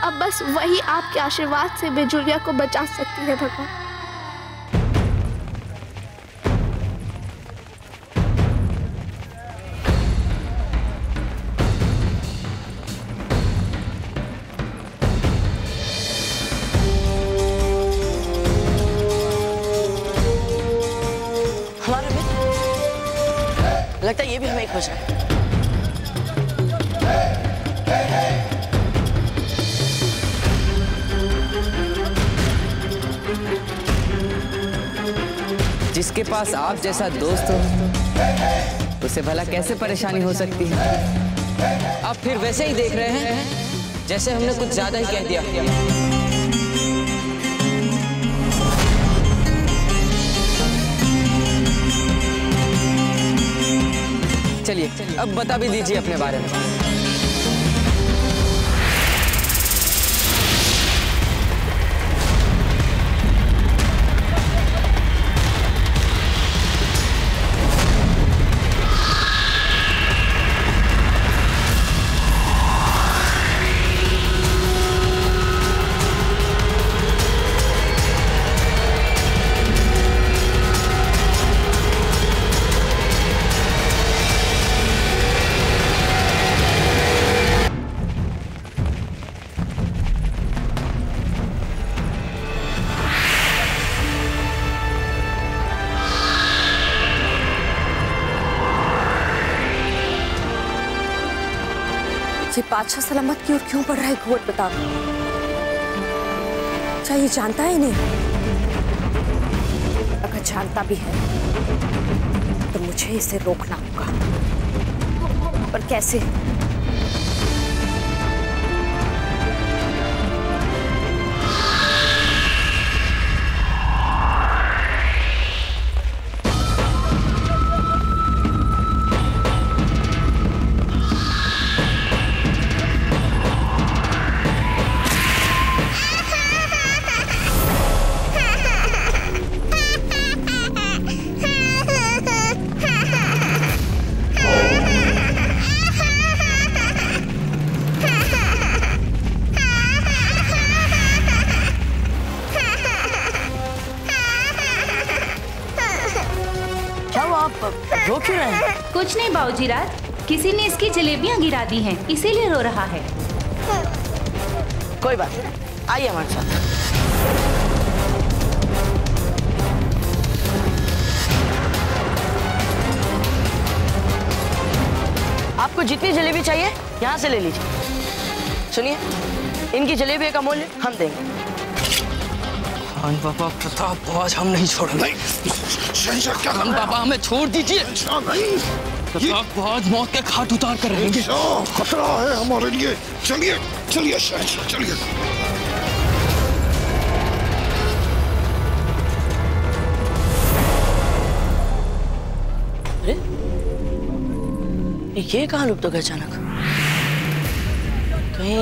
Speaker 4: अब बस वही आपके आशीर्वाद से बेजुलिया को बचा सकती है भगवान।
Speaker 2: लगता है ये भी हमें खोज रहा है।
Speaker 16: जिसके पास आप जैसा दोस्त हो उसे भला कैसे परेशानी हो सकती है? आप फिर वैसे ही देख रहे हैं जैसे हमने कुछ ज्यादा ही कह दिया। चलिए अब बता भी दीजिए अपने बारे में।
Speaker 11: ये बादशाह सलामत की ओर क्यों बढ़ रहा है घोर प्रताप? क्या ये जानता है नहीं? अगर जानता भी है तो मुझे इसे रोकना होगा। पर कैसे?
Speaker 3: रो क्यों रहे हैं?
Speaker 19: कुछ नहीं बाबूजी राज, किसी ने इसकी जलेबियां गिरा दी हैं, इसीलिए रो रहा है।
Speaker 3: कोई बात नहीं, आइए हमारे साथ। आपको जितनी जलेबी चाहिए यहाँ से ले लीजिए। सुनिए, इनकी जलेबी का मूल्य हम देंगे।
Speaker 16: खान बाबा प्रताप को आज हम नहीं छोड़ेंगे। खान बाबा हमें छोड़ दीजिए। प्रताप को आज मौत के घाट उतार कर रहेंगे।
Speaker 7: खतरा है हमारे लिए। चलिए चलिए शहंशाह चलिए।
Speaker 3: अरे ये कहाँ लुप्त हो गया अचानक? कहीं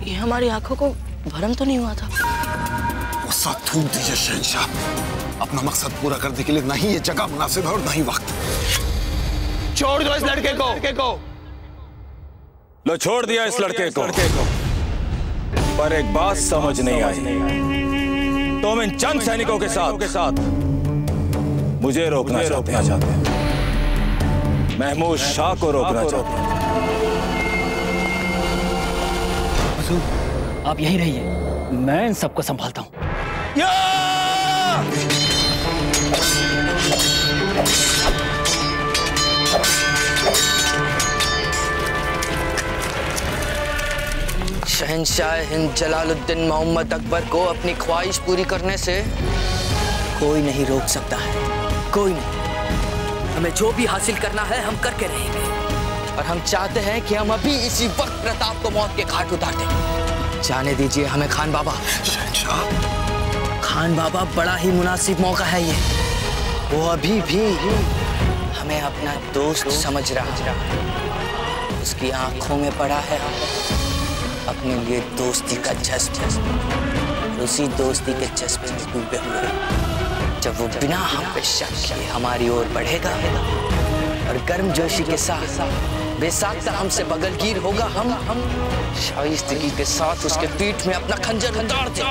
Speaker 3: ये हमारी आंखों को भ्रम तो नहीं हुआ था?
Speaker 7: गुस्सा थूक दीजिए शहंशाह। अपना मकसद पूरा करने के लिए नहीं ये जगह मुनासिब है और नहीं वक्त।
Speaker 5: छोड़ दो इस लड़के को।
Speaker 17: लो छोड़ दिया इस लड़के को। पर एक बात समझ नहीं आई। तुम इन चंद सैनिकों के साथ मुझे रोकना चाहते हैं। महमूद शाह को रोकना चाहते हैं।
Speaker 8: आप यहीं रहिए, मैं इन सबको संभालता हूं।
Speaker 16: शहंशाह हिंद जलालुद्दीन मोहम्मद अकबर को अपनी ख्वाहिश पूरी करने से कोई नहीं रोक सकता है। कोई नहीं। हमें जो भी हासिल करना है हम करके रहेंगे। और हम चाहते हैं कि हम अभी इसी वक्त प्रताप को मौत के घाट उतार दें। जाने दीजिए हमें खान बाबा। खान बाबा, बड़ा ही मुनासिब मौका है ये। वो अभी भी हमें अपना दोस्त समझ रहा। उसकी आंखों में पड़ा है अपने लिए दोस्ती का जज्बा। उसी दोस्ती के जज्बे में डूबे हुए जब वो बिना हम पे शक किए हमारी ओर बढ़ेगा और गर्मजोशी के साथ बेसाख्ता हमसे बगलगीर होगा, हम शाइस्तगी के साथ उसके पीठ में अपना खंजर उतार दें।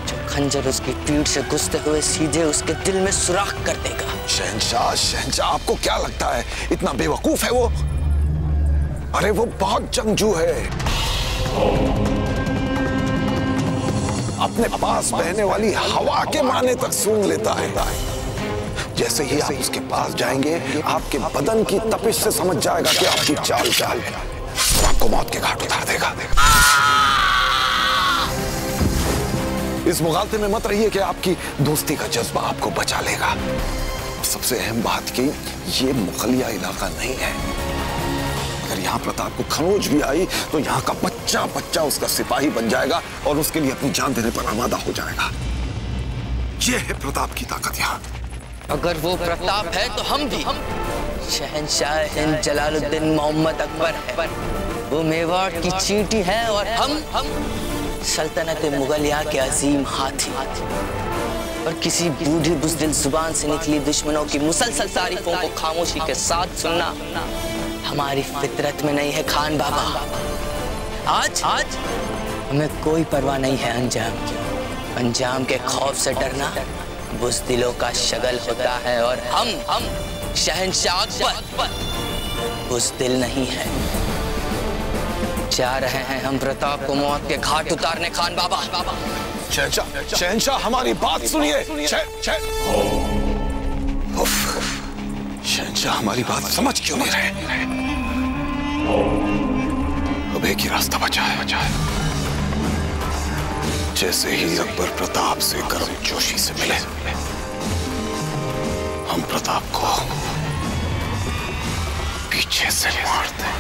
Speaker 16: जो खंजर उसकी पीठ से घुसते हुए सीधे उसके दिल में सुराख कर देगा।
Speaker 7: शहंशाह आपको क्या लगता है इतना बेवकूफ है वो? अरे वो बहुत जंगजू है। अपने पास बहने वाली हवा के माने तक सूंघ लेता है। जैसे ही आप उसके पास जाएंगे आपके बदन की तपिश से समझ जाएगा कि आपकी चाल क्या है। आपको मौत के घाट उतार देगा। इस मुगालते में मत रहिए कि आपकी दोस्ती का जज्बा आपको बचा लेगा। सबसे अहम बात कि ये मुगलिया इलाका नहीं है। अगर यहाँ प्रताप को खरोंच भी आई तो यहाँ का बच्चा बच्चा उसका सिपाही बन जाएगा और उसके लिए अपनी जान देने पर आमादा हो जाएगा। ये है प्रताप की ताकत यहाँ।
Speaker 16: अगर वो प्रताप है तो हम भी। शहंशाह हिंद जलालुद्दीन मोहम्मद अकबर है, वो मेवाड़ की चींटी है और हम सल्तनत मुगलिया के अजीम हाथी। और किसी बूढ़ी बुज़दिल जुबान से निकली दुश्मनों की मुसलसल तारीफों को खामोशी के साथ सुनना हमारी फितरत में नहीं है खान बाबा। आज हमें कोई परवाह नहीं है अंजाम की। अंजाम के खौफ से डरना बुज़दिलों का शगल होता है और हम शहंशाह अकबर बुज़दिल नहीं है। जा रहे हैं हम प्रताप को मौत के घाट उतारने खान बाबा।
Speaker 7: शहंशाह हमारी बात सुनिए। शहंशाह हमारी बात समझ क्यों नहीं रहे? अब एक ही रास्ता बचा है। जैसे ही अकबर प्रताप से गर्मजोशी से मिले, हम प्रताप को पीछे से मार दें।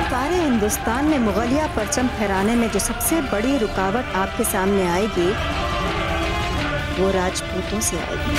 Speaker 20: सारे हिंदुस्तान में मुगलिया परचम फहराने में जो सबसे बड़ी रुकावट आपके सामने आएगी वो राजपूतों से आएगी।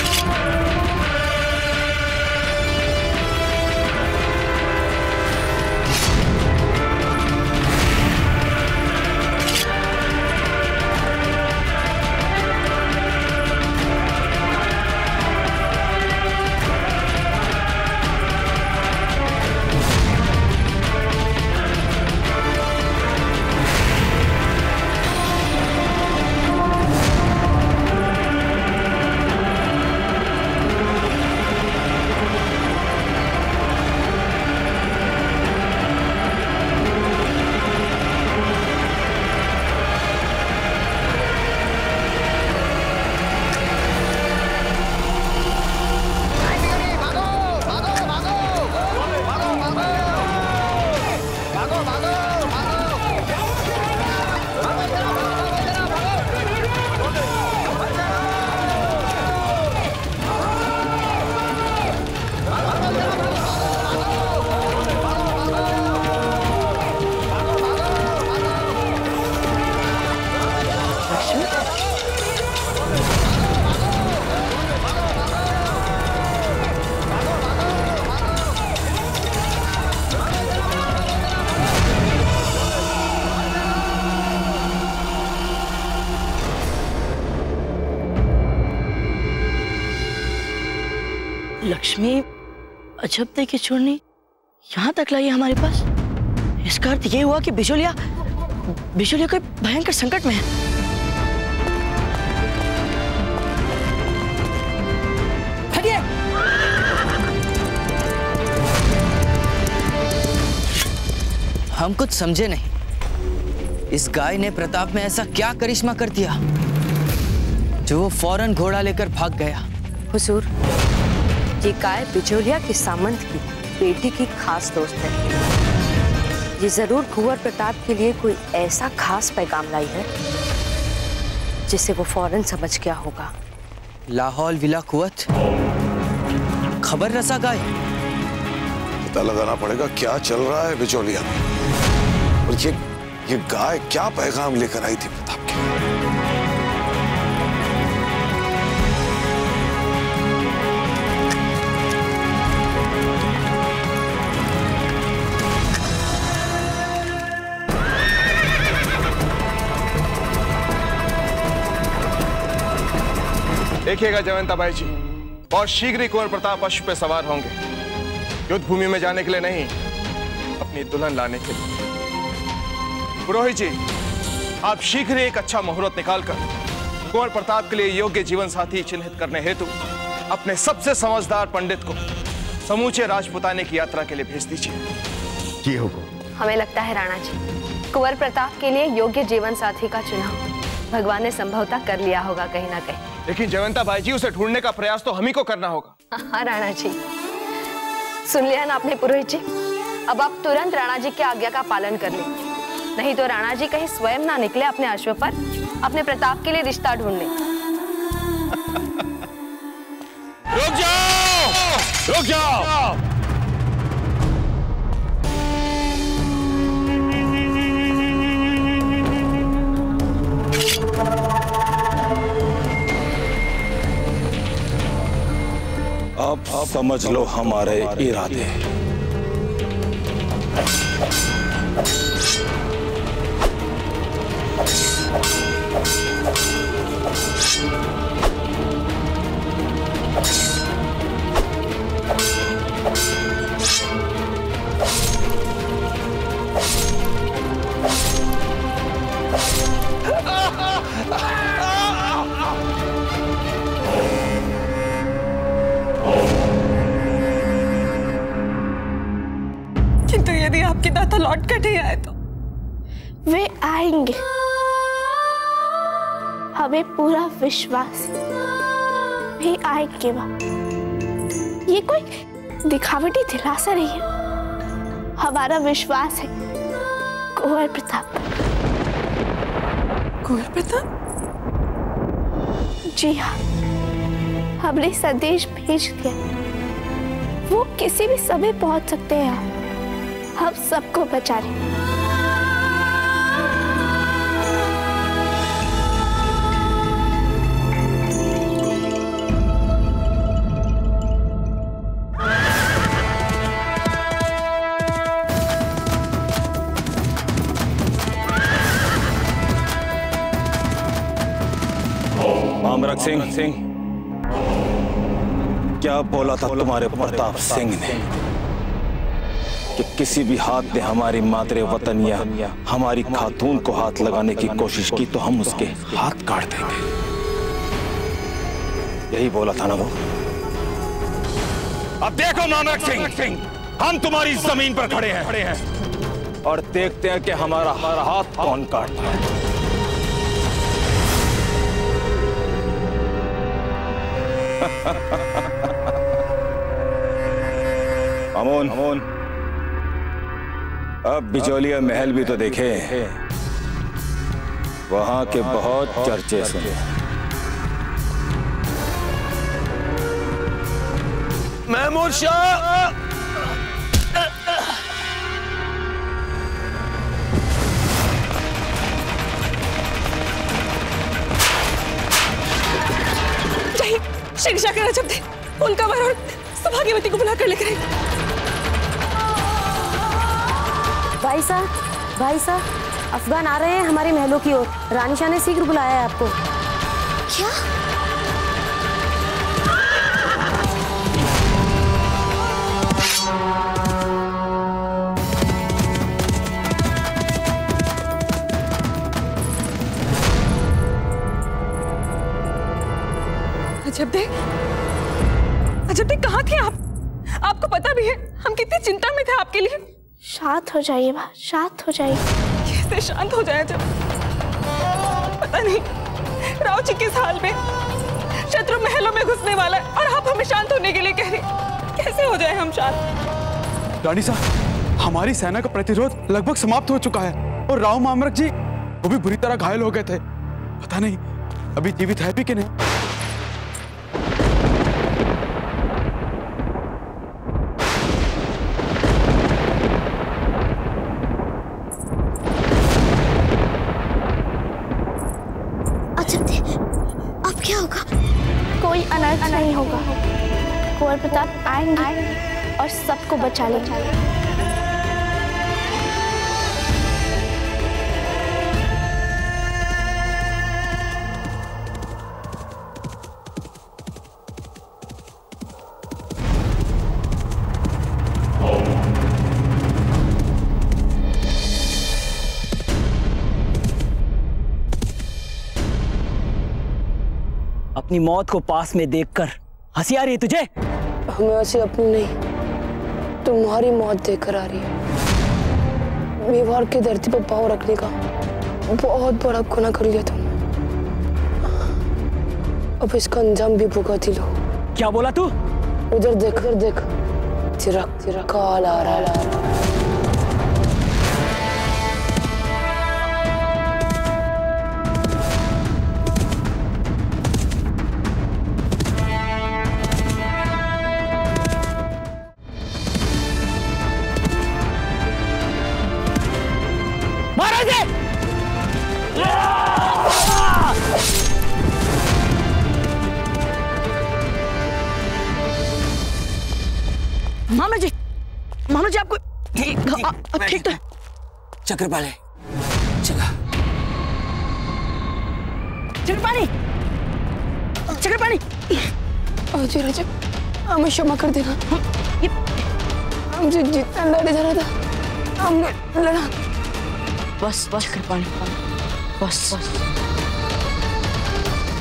Speaker 3: लक्ष्मी अजब देखी चूर्णी यहाँ तक लाई हमारे पास। इसका अर्थ ये हुआ कि बिचौलिया कोई भयंकर संकट में है।
Speaker 16: हम कुछ समझे नहीं। इस गाय ने प्रताप में ऐसा क्या करिश्मा कर दिया जो वो फौरन घोड़ा लेकर भाग गया।
Speaker 21: हुजूर, ये गाय बिचौलिया की सामंत की बेटी की खास दोस्त है। ये जरूर कुंवर प्रताप के लिए कोई ऐसा खास पैगाम लाई है जिसे वो फौरन समझ गया होगा।
Speaker 16: लाहौल विला कुवत खबर रसा गाय।
Speaker 7: पता लगाना पड़ेगा क्या चल रहा है बिचौलिया में, और ये गाय क्या पैगाम लेकर आई थी प्रताप के।
Speaker 10: देखिएगा जयवंता बाई जी, और शीघ्र ही कुंवर प्रताप अश्व पे सवार होंगे। युद्ध भूमि में जाने के लिए नहीं, अपनी दुल्हन लाने के लिए। पुरोहित जी, आप शीघ्र एक अच्छा मुहूर्त निकालकर कुंवर प्रताप के लिए योग्य जीवन साथी चिन्हित करने हेतु अपने सबसे समझदार पंडित को समूचे राजपुताने की यात्रा के लिए भेज दीजिए।
Speaker 18: जी हुकुम।
Speaker 11: हमें लगता है राणा जी, कुंवर प्रताप के लिए योग्य जीवन साथी का चुनाव भगवान ने संभवतः कर लिया होगा कहीं ना कहीं।
Speaker 10: लेकिन जयवंता बाई जी, उसे ढूंढने का प्रयास तो हम ही को करना होगा।
Speaker 11: हाँ राणा जी, सुन लिया ना आपने पुरोहित जी। अब आप तुरंत राणा जी की आज्ञा का पालन कर लें, नहीं तो राणा जी कहीं स्वयं ना निकले अपने अश्व पर अपने प्रताप के लिए रिश्ता ढूंढने।
Speaker 9: रुक जाओ, रुक जाओ।
Speaker 17: अब समझ लो हमारे इरादे।
Speaker 6: किंतु यदि आपके दाता लौट कर नहीं आए तो?
Speaker 2: वे आएंगे, हमें पूरा विश्वास है वे आएंगे। ये कोई दिखावटी दिलासा नहीं है, हमारा विश्वास है कुंवर प्रताप।
Speaker 6: कुंवर प्रताप?
Speaker 2: जी हाँ, हमने संदेश भेज दिया, वो किसी भी समय पहुंच सकते हैं। हम सबको बचा लें।
Speaker 17: मामरक सिंह, क्या बोला था तुम्हारे प्रताप सिंह ने कि किसी भी हाथ ने हमारी मातरे वतन या हमारी खातून को हाथ लगाने की कोशिश की तो हम उसके हाथ काट देंगे। यही बोला था ना वो? अब देखो मामरक सिंह, हम तुम्हारी जमीन पर खड़े हैं और देखते हैं कि हमारा हाथ कौन काटता है। अमोन, अब बिजोलिया महल भी तो देखे, वहां के बहुत चर्चे सुने।
Speaker 5: महमूद शाह,
Speaker 6: शिक्षा करना चाहते, उनका वरण सौभाग्यवती को बुला कर लेकर आए।
Speaker 12: भाई साहब, अफगान आ रहे हैं हमारे महलों की ओर। रानी शाह ने शीघ्र बुलाया है आपको।
Speaker 4: क्या?
Speaker 6: अजब दे, कहाँ थे आप? आपको पता भी है हम कितनी चिंता में थे आपके लिए।
Speaker 2: शांत हो जाइए माँ, शांत हो जाइए।
Speaker 6: कैसे शांत हो जाए जब पता नहीं राव जी किस हाल में, शत्रु महलों में घुसने वाला है और आप हमें शांत होने के लिए कह रहे। कैसे हो जाए हम शांत?
Speaker 18: रानी साहब, हमारी सेना का प्रतिरोध लगभग समाप्त हो चुका है और राव मामरक जी वो भी बुरी तरह घायल हो गए थे। पता नहीं अभी जीवित है भी कि नहीं।
Speaker 4: अब क्या होगा?
Speaker 2: कोई अनर्थ नहीं होगा। कुंवर प्रताप आएंगे और सबको बचा लेंगे।
Speaker 8: अपनी मौत को पास में देखकर हंसी आ रही है तुझे?
Speaker 15: हमें हंसी अपनी नहीं, तुम्हारी मौत देखकर आ रही है।
Speaker 2: मेवाड़ की धरती पर पाँव रखने का बहुत बड़ा गुनाह कर लिया तुमने। अब इसका अंजाम भी भुगत ही लो।
Speaker 8: क्या बोला तू?
Speaker 2: उधर देख, उधर देख, चिराग काल आ रहा है।
Speaker 3: मामा जी आपको ठीक तो?
Speaker 16: चक्रपाणी,
Speaker 3: चक्रपाणी, चक्रपाणी,
Speaker 2: अजय राजा, हमें क्षमा कर देना। हमसे जितना लड़े जाना था हमने लड़ा।
Speaker 3: बस चक्रपाणी, बस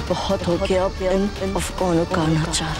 Speaker 3: बहुत हो गया अब इन अफगानों का अनाचार।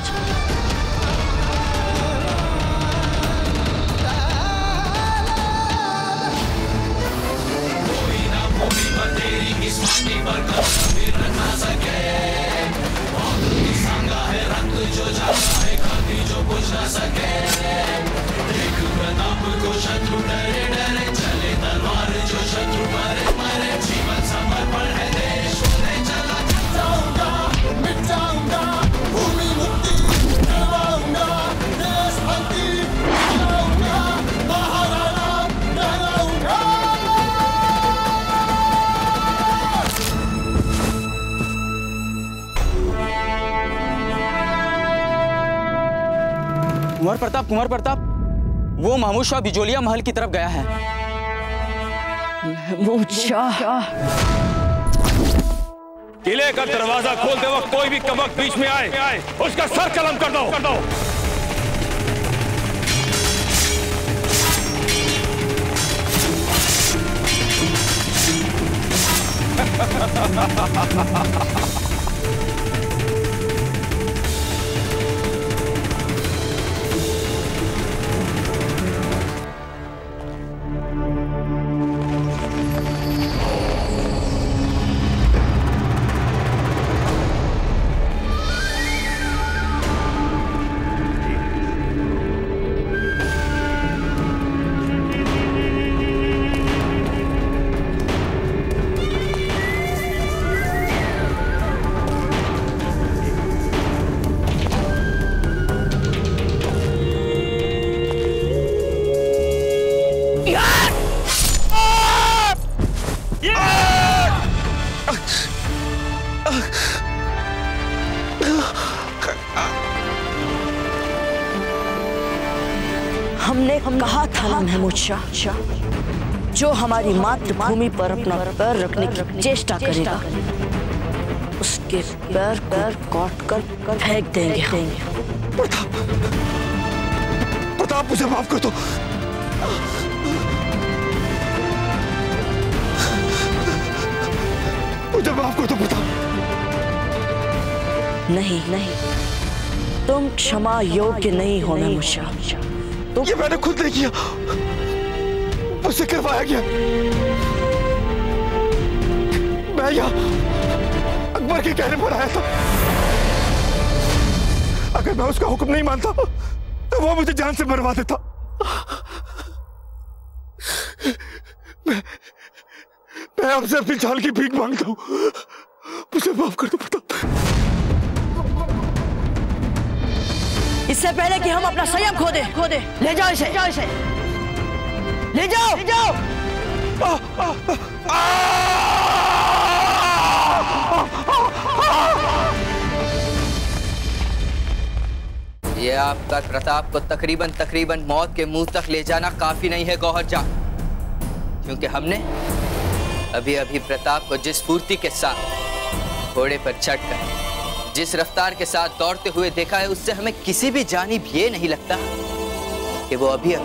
Speaker 8: कुंवर प्रताप, वो महमूद शाह बिजोलिया महल की तरफ गया है।
Speaker 3: महमूद शाह।
Speaker 17: किले का दरवाजा खोलते वक्त कोई भी कबक बीच में आए, उसका सर कलम कर दो।
Speaker 3: हमने कहा था ना महमूद शाह, जो हमारी मातृभूमि पर अपना पैर रखने की चेष्टा करेगा उसके पैर काट कर फेंक देंगे।
Speaker 7: प्रताप, मुझे माफ कर दो। मुझे माफ कर दो प्रताप।
Speaker 3: नहीं, तुम क्षमा योग्य नहीं हो महमूद शाह।
Speaker 7: ये मैंने खुद नहीं किया, मुझसे करवाया गया। मैं यहाँ अकबर के कहने पर आया था। अगर मैं उसका हुक्म नहीं मानता तो वो मुझे जान से मरवा देता। मैं आपसे अपनी जान की भीख मांगता हूँ, मुझे माफ कर दो प्रताप।
Speaker 3: इससे पहले कि हम अपना संयम खो दे, ले जाओ इसे, ले जाओ।
Speaker 16: ये आपका प्रताप को तकरीबन मौत के मुंह तक ले जाना काफी नहीं है गौहर जान, क्योंकि हमने अभी प्रताप को जिस फुर्ती के साथ घोड़े पर चढ़कर जिस रफ्तार के साथ दौड़ते हुए देखा है, उससे हमें किसी भी जानिब ये नहीं लगता कि वो अभी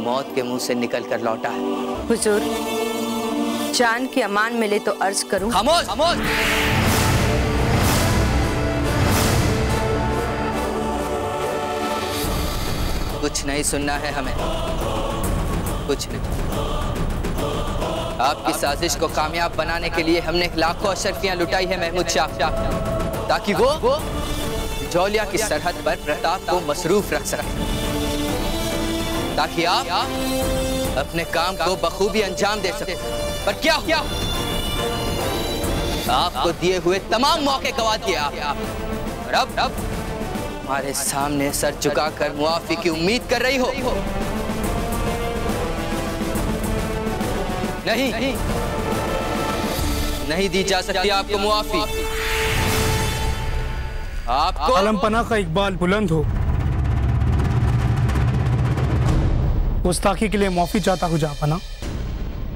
Speaker 16: मौत के मुंह से निकल कर लौटा है।
Speaker 21: हुजूर, जान की अमान मिले तो अर्ज करूं।
Speaker 16: खामोश। कुछ नहीं सुनना है हमें, कुछ नहीं। आपकी साजिश को कामयाब बनाने के लिए हमने लाखों अशरफियां लुटाई है महमूद शाह, ताकि वो बिजौलिया की सरहद पर प्रताप को मसरूफ रख सके, ताकि आप अपने काम को बखूबी अंजाम दे सके। पर क्या आपको दिए हुए तमाम मौके गवा दिए आप। अब हमारे सामने सर झुकाकर मुआफी की उम्मीद कर रही हो। नहीं दी जा सकती आपको मुआफी। आपको
Speaker 13: आलमपना का इकबाल बुलंद हो। गुस्ताखी के लिए माफी चाहता हूँ जापना।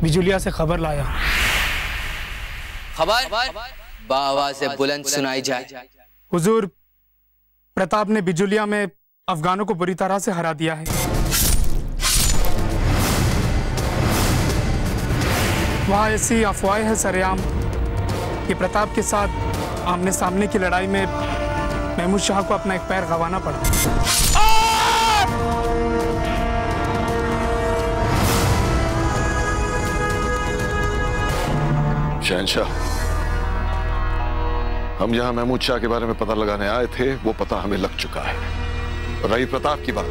Speaker 13: बिजुलिया से खबर लाया।
Speaker 16: खबर बावाज़े बुलंद सुनाई जाए।
Speaker 13: हुजूर, प्रताप ने बिजुलिया में अफगानों को बुरी तरह से हरा दिया है। वहाँ ऐसी अफवाहें हैं सरेआम कि प्रताप के साथ आमने सामने की लड़ाई में महमूद शाह को अपना एक पैर गंवाना पड़ा।
Speaker 7: शहंशाह, हम यहाँ महमूद शाह के बारे में पता लगाने आए थे, वो पता हमें लग चुका है। रही प्रताप की बात,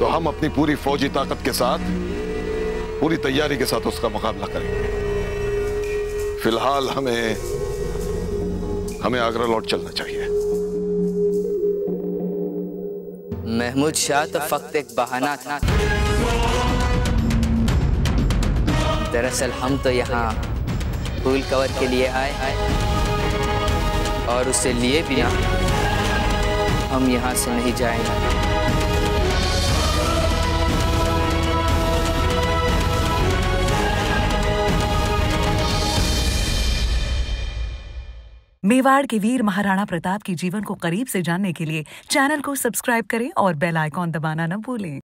Speaker 7: तो हम अपनी पूरी फौजी ताकत के साथ, पूरी तैयारी के साथ उसका मुकाबला करेंगे। फिलहाल हमें आगरा लौट चलना चाहिए।
Speaker 16: महमूद शाह तो फक्त एक बहाना था। दरअसल हम तो यहाँ फूल कवर के लिए आए और उसे लिए बिना हम यहाँ से नहीं जाएंगे।
Speaker 22: मेवाड़ के वीर महाराणा प्रताप के जीवन को करीब से जानने के लिए चैनल को सब्सक्राइब करें और बेल आइकॉन दबाना न भूलें।